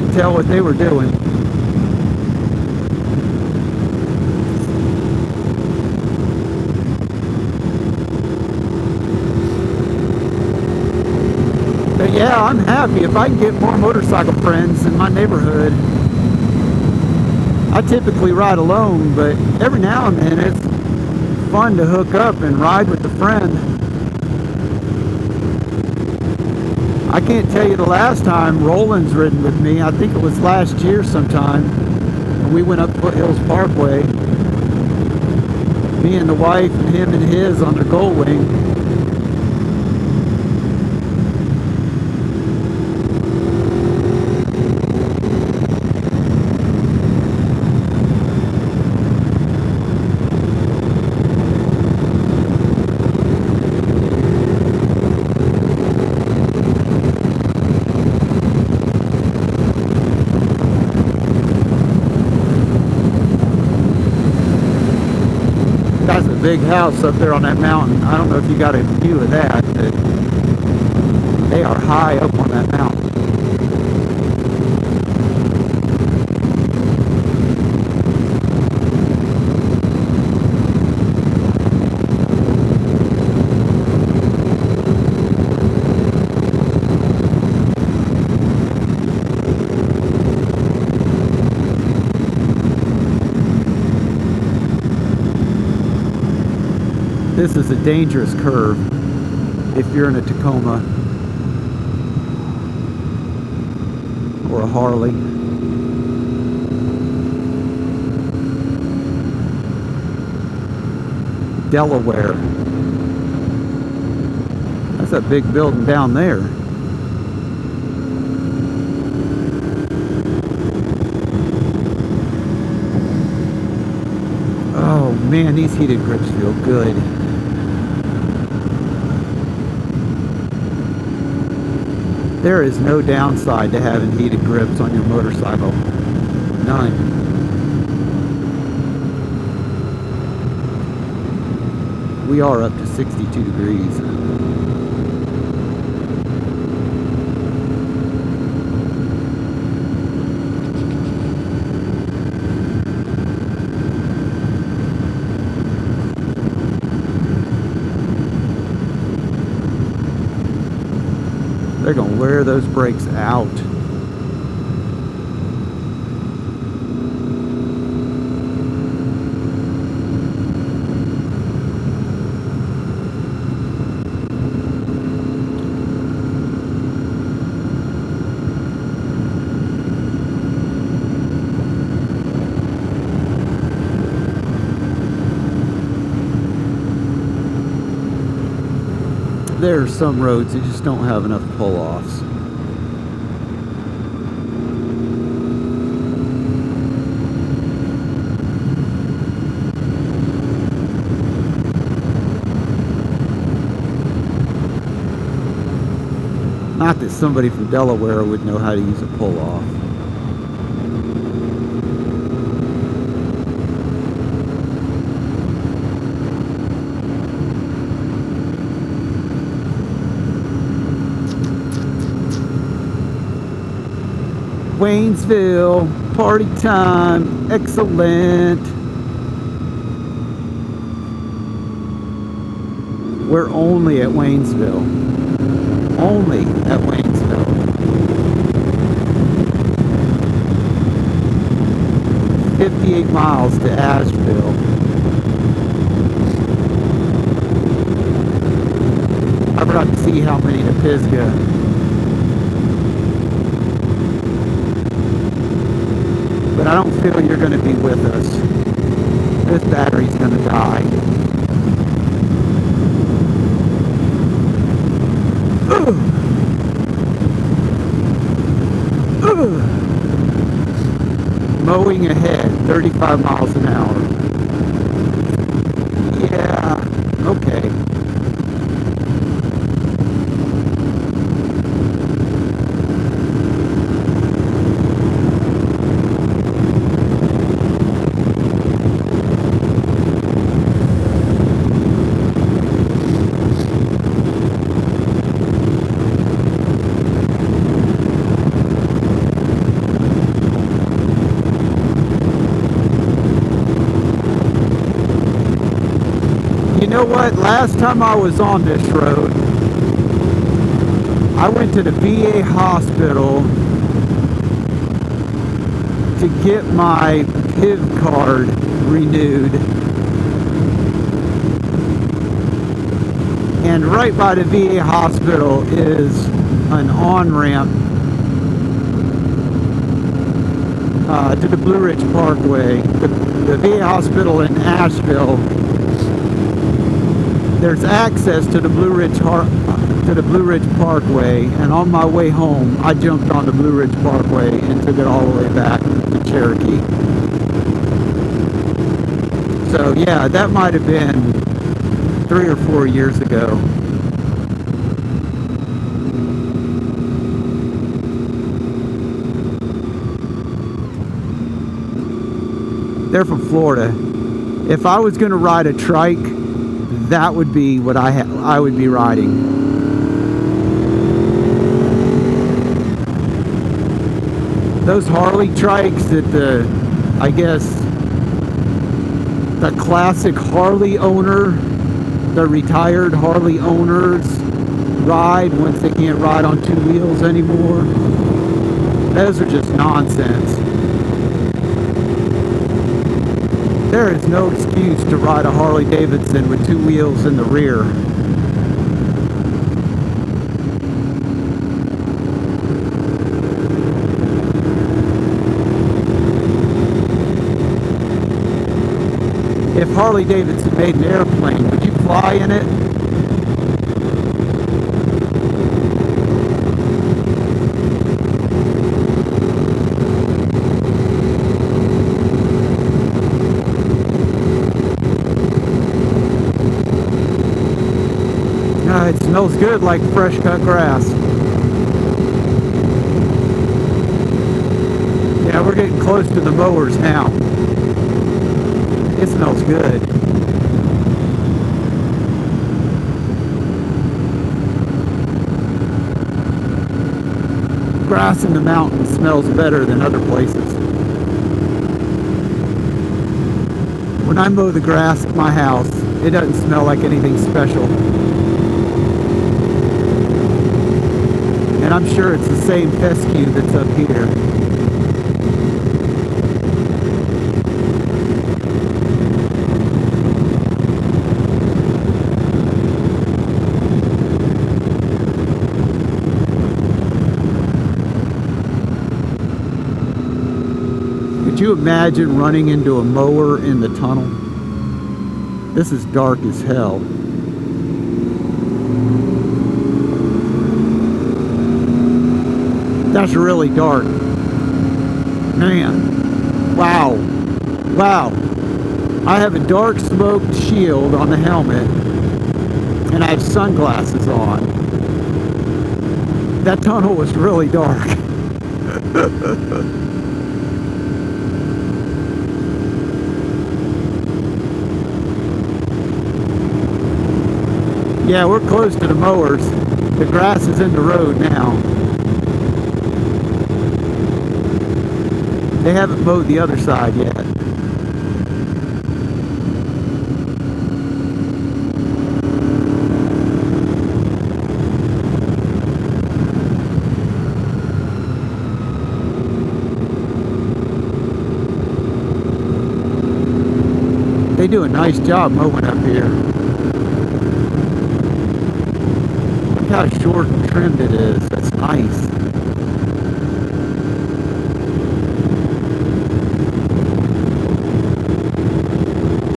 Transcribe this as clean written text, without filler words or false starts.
couldn't tell what they were doing. But yeah, I'm happy if I can get more motorcycle friends in my neighborhood. I typically ride alone, but every now and then it's fun to hook up and ride with a friend. I can't tell you the last time Roland's ridden with me. I think it was last year sometime. We went up Foothills Parkway. Me and the wife and him and his on their Gold Wing. Big house up there on that mountain. I don't know if you got a view of that, but they are high up on that mountain. This is a dangerous curve if you're in a Tacoma or a Harley. Delaware. That's a big building down there. Oh man, these heated grips feel good. There is no downside to having heated grips on your motorcycle. None. We are up to 62 degrees. They're going to wear those brakes out. There are some roads that just don't have enough pull-offs. Not that somebody from Delaware would know how to use a pull-off. Waynesville, party time, excellent. We're only at Waynesville. Only at Waynesville. 58 miles to Asheville. I forgot to see how many to Pisgah. But I don't feel you're going to be with us. This battery's going to die. Mowing ahead, 35 miles an hour. Yeah, okay. know what? Last time I was on this road, I went to the VA hospital to get my PIV card renewed. And right by the VA hospital is an on-ramp to the Blue Ridge Parkway. The VA hospital in Asheville, there's access to the Blue Ridge Parkway, and on my way home I jumped on the Blue Ridge Parkway and took it all the way back to Cherokee. So yeah, that might have been 3 or 4 years ago. They're from Florida. If I was going to ride a trike, that would be what I would be riding. Those Harley trikes that I guess the classic Harley owner, the retired Harley owners ride once they can't ride on 2 wheels anymore. Those are just nonsense. There is no excuse to ride a Harley Davidson with 2 wheels in the rear. If Harley Davidson made an airplane, would you fly in it? It smells good like fresh cut grass. Yeah, we're getting close to the mowers now. It smells good. Grass in the mountains smells better than other places. When I mow the grass at my house, it doesn't smell like anything special. And I'm sure it's the same fescue that's up here. Could you imagine running into a mower in the tunnel? This is dark as hell. That's really dark. Man. Wow. Wow. I have a dark smoked shield on the helmet, and I have sunglasses on. That tunnel was really dark. Yeah, we're close to the mowers. The grass is in the road now. They haven't mowed the other side yet. They do a nice job mowing up here. Look how short and trimmed it is. That's nice.